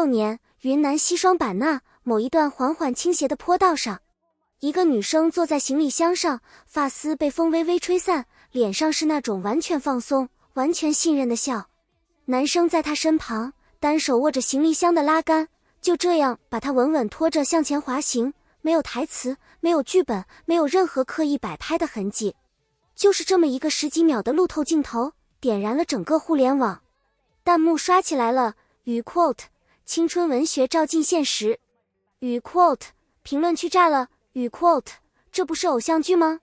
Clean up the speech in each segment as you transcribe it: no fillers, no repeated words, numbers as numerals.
年，云南西双版纳某一段缓缓倾斜的坡道上，一个女生坐在行李箱上，发丝被风微微吹散，脸上是那种完全放松、完全信任的笑。男生在她身旁，单手握着行李箱的拉杆，就这样把她稳稳拖着向前滑行，没有台词，没有剧本，没有任何刻意摆拍的痕迹。就是这么一个10几秒的路透镜头，点燃了整个互联网。弹幕刷起来了，与 quote 青春文学照进现实，与 quote 评论区炸了，与 quote 这不是偶像剧吗？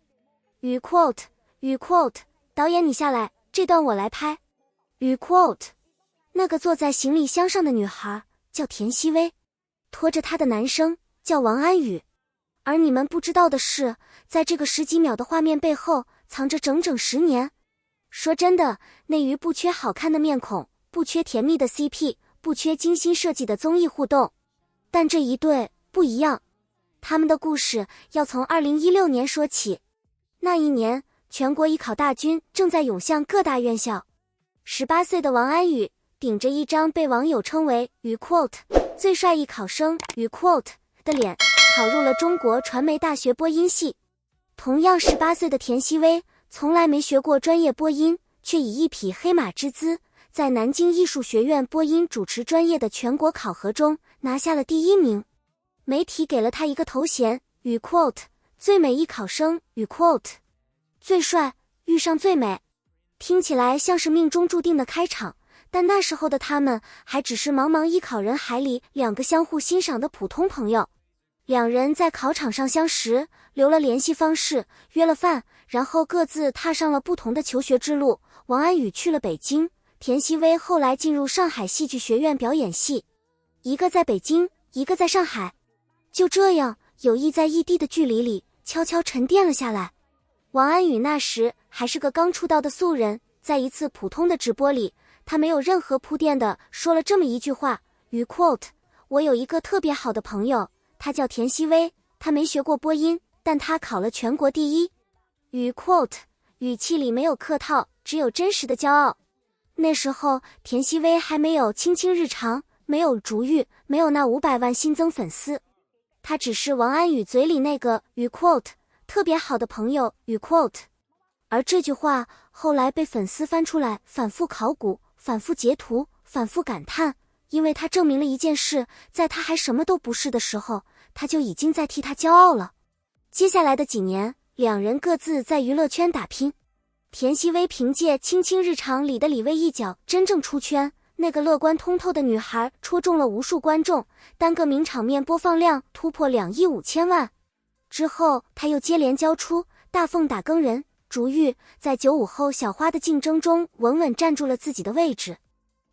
与 quote 导演你下来，这段我来拍。与 quote 那个坐在行李箱上的女孩叫田曦薇，拖着她的男生叫王安宇。而你们不知道的是，在这个10几秒的画面背后藏着整整10年。说真的，内娱不缺好看的面孔，不缺甜蜜的 CP， 不缺精心设计的综艺互动，但这一对不一样。他们的故事要从2016年说起。那一年，全国艺考大军正在涌向各大院校。18岁的王安宇顶着一张被网友称为与 quote 最帅艺考生与 quote 的脸，考入了中国传媒大学播音系。同样18岁的田曦薇从来没学过专业播音，却以一匹黑马之姿，在南京艺术学院播音主持专业的全国考核中拿下了第1名。媒体给了他一个头衔与 quote 最美艺考生与 quote 最帅遇上最美。听起来像是命中注定的开场，但那时候的他们还只是茫茫艺考人海里2个相互欣赏的普通朋友。两人在考场上相识，留了联系方式，约了饭，然后各自踏上了不同的求学之路。王安宇去了北京，田曦薇后来进入上海戏剧学院表演系，一个在北京，一个在上海。就这样，友谊在异地的距离里悄悄沉淀了下来。王安宇那时还是个刚出道的素人，在一次普通的直播里，他没有任何铺垫的说了这么一句话与 quote 我有一个特别好的朋友，他叫田曦薇，他没学过播音，但他考了全国第1。与 quote 语气里没有客套，只有真实的骄傲。那时候田曦薇还没有青青日常，没有竹玉，没有那500万新增粉丝，他只是王安宇嘴里那个与 quote 特别好的朋友与 quote。 而这句话后来被粉丝翻出来，反复考古，反复截图，反复感叹，因为他证明了一件事，在他还什么都不是的时候，他就已经在替他骄傲了。接下来的几年，两人各自在娱乐圈打拼。田曦薇凭借《青青日常》里的李薇一角真正出圈，那个乐观通透的女孩戳中了无数观众，单个名场面播放量突破2亿5千万。之后她又接连交出《大凤打更人》、《竹玉》，在95后小花的竞争中稳稳站住了自己的位置。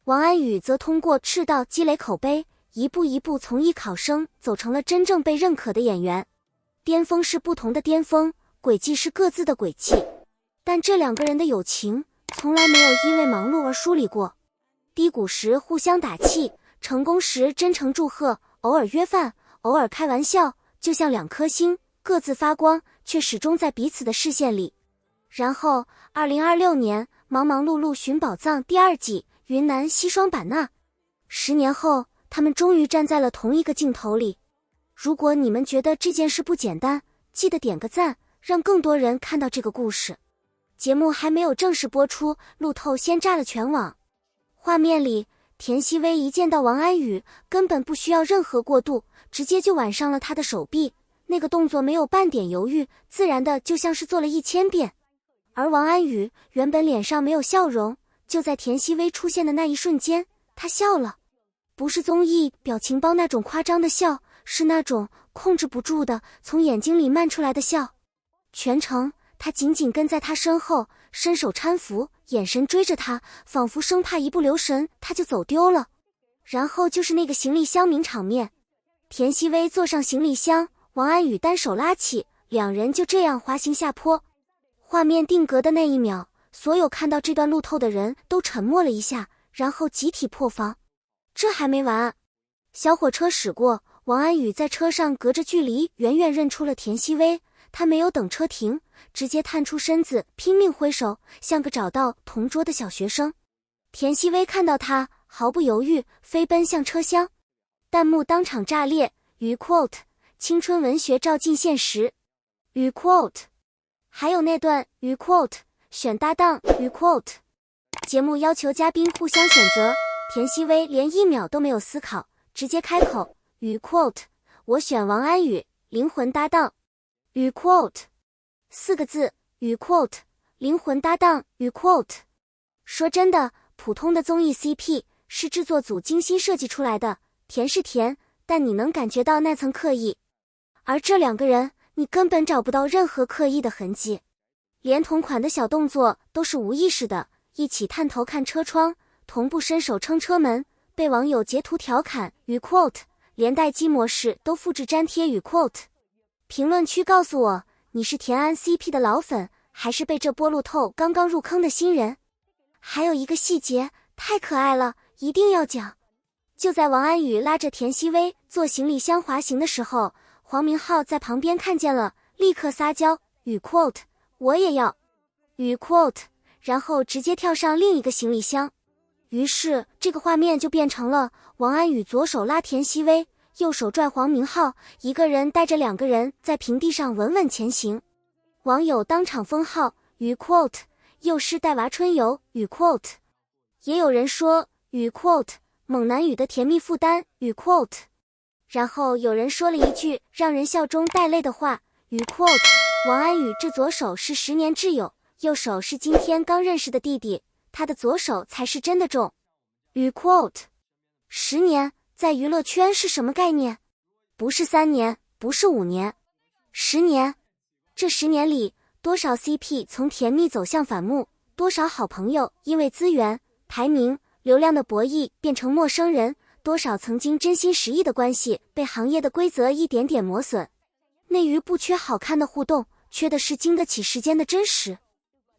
王安宇则通过赤道积累口碑，一步一步从艺考生走成了真正被认可的演员。巅峰是不同的巅峰，轨迹是各自的轨迹，但这2个人的友情从来没有因为忙碌而疏离过。低谷时互相打气，成功时真诚祝贺，偶尔约饭，偶尔开玩笑，就像2颗星，各自发光，却始终在彼此的视线里。然后2026年忙忙碌碌寻宝藏第2季，云南西双版纳。10年后，他们终于站在了同一个镜头里。如果你们觉得这件事不简单，记得点个赞，让更多人看到这个故事。节目还没有正式播出，路透先炸了全网。画面里，田曦薇一见到王安宇，根本不需要任何过渡，直接就挽上了他的手臂，那个动作没有半点犹豫，自然的就像是做了1000遍。而王安宇原本脸上没有笑容，就在田曦薇出现的那一瞬间，他笑了。不是综艺表情包那种夸张的笑，是那种控制不住的从眼睛里漫出来的笑。全程他紧紧跟在他身后，伸手搀扶，眼神追着他，仿佛生怕一不留神他就走丢了。然后就是那个行李箱名场面，田曦薇坐上行李箱，王安宇单手拉起，两人就这样滑行下坡。画面定格的那一秒，所有看到这段路透的人都沉默了一下，然后集体破防。这还没完，小火车驶过，王安宇在车上隔着距离远远认出了田曦薇，他没有等车停，直接探出身子拼命挥手，像个找到同桌的小学生。田曦薇看到他，毫不犹豫飞奔向车厢。弹幕当场炸裂，于 quote 青春文学照进现实，于 quote 还有那段于 quote 选搭档于 quote 节目要求嘉宾互相选择，田曦薇连1秒都没有思考，直接开口于 quote 我选王安宇灵魂搭档，于 quote 4个字，于 quote 灵魂搭档，于 quote 说真的，普通的综艺 CP 是制作组精心设计出来的，甜是甜，但你能感觉到那层刻意。而这2个人，你根本找不到任何刻意的痕迹，连同款的小动作都是无意识的，一起探头看车窗，同步伸手撑车门，被网友截图调侃与 quote， 连待机模式都复制粘贴与 quote。评论区告诉我，你是田安 CP 的老粉，还是被这波路透刚刚入坑的新人？还有一个细节太可爱了，一定要讲。就在王安宇拉着田曦薇做行李箱滑行的时候，黄明昊在旁边看见了，立刻撒娇与 quote 我也要与 quote， 然后直接跳上另一个行李箱。于是这个画面就变成了王安宇左手拉田曦薇，右手拽黄明昊，一个人带着2个人在平地上稳稳前行。网友当场封号与 quote 幼师带娃春游与 quote， 也有人说与 quote 猛男宇的甜蜜负担与 quote， 然后有人说了一句让人笑中带泪的话与 quote， 王安宇这左手是10年挚友，右手是今天刚认识的弟弟，他的左手才是真的重与 quote。 10年在娱乐圈是什么概念？不是3年，不是5年，10年。这10年里，多少 CP 从甜蜜走向反目，多少好朋友因为资源、排名、流量的博弈变成陌生人，多少曾经真心实意的关系被行业的规则一点点磨损。内娱不缺好看的互动，缺的是经得起时间的真实。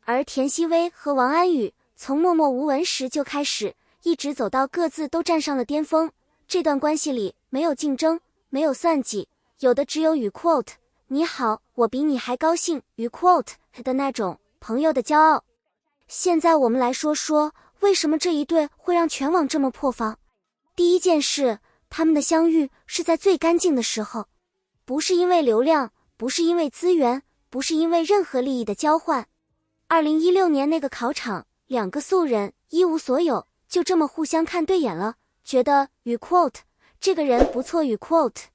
而田曦薇和王安宇从默默无闻时就开始，一直走到各自都站上了巅峰。这段关系里没有竞争，没有算计，有的只有与 quote 你好，我比你还高兴与 quote 的那种朋友的骄傲。现在我们来说说，为什么这一对会让全网这么破防。第一件事，他们的相遇是在最干净的时候，不是因为流量，不是因为资源，不是因为任何利益的交换。2016年那个考场，2个素人一无所有，就这么互相看对眼了，觉得与 quote 这个人不错与 quote，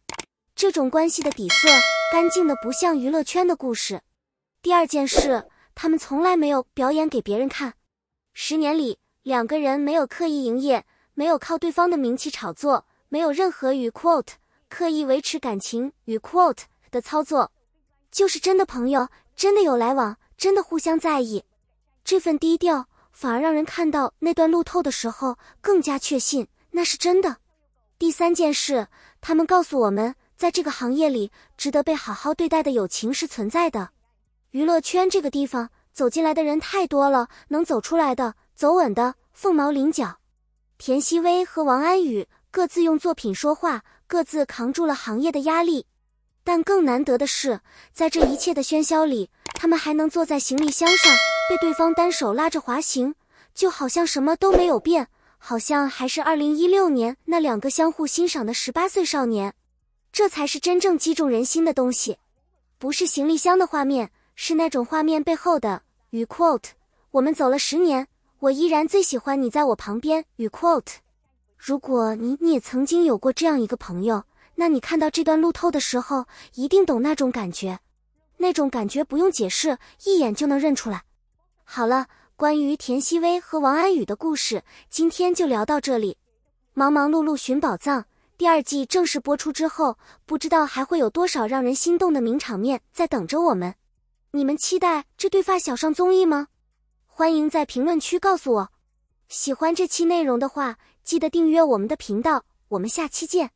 这种关系的底色干净的不像娱乐圈的故事。第二件事，他们从来没有表演给别人看。10年里，2个人没有刻意营业，没有靠对方的名气炒作，没有任何与 quote 刻意维持感情与 quote 的操作，就是真的朋友，真的有来往，真的互相在意。这份低调反而让人看到那段路透的时候更加确信那是真的。第三件事，他们告诉我们，在这个行业里，值得被好好对待的友情是存在的。娱乐圈这个地方，走进来的人太多了，能走出来的，走稳的，凤毛麟角。田曦薇和王安宇各自用作品说话，各自扛住了行业的压力。但更难得的是，在这一切的喧嚣里，他们还能坐在行李箱上，被对方单手拉着滑行，就好像什么都没有变，好像还是2016年那2个相互欣赏的18岁少年。这才是真正击中人心的东西，不是行李箱的画面，是那种画面背后的与 quote 我们走了10年，我依然最喜欢你在我旁边与 quote。 如果你也曾经有过这样一个朋友，那你看到这段路透的时候一定懂那种感觉，那种感觉不用解释，一眼就能认出来。好了，关于田曦薇和王安宇的故事，今天就聊到这里。忙忙碌碌寻宝藏第2季正式播出之后，不知道还会有多少让人心动的名场面在等着我们。你们期待这对发小上综艺吗？欢迎在评论区告诉我。喜欢这期内容的话，记得订阅我们的频道，我们下期见。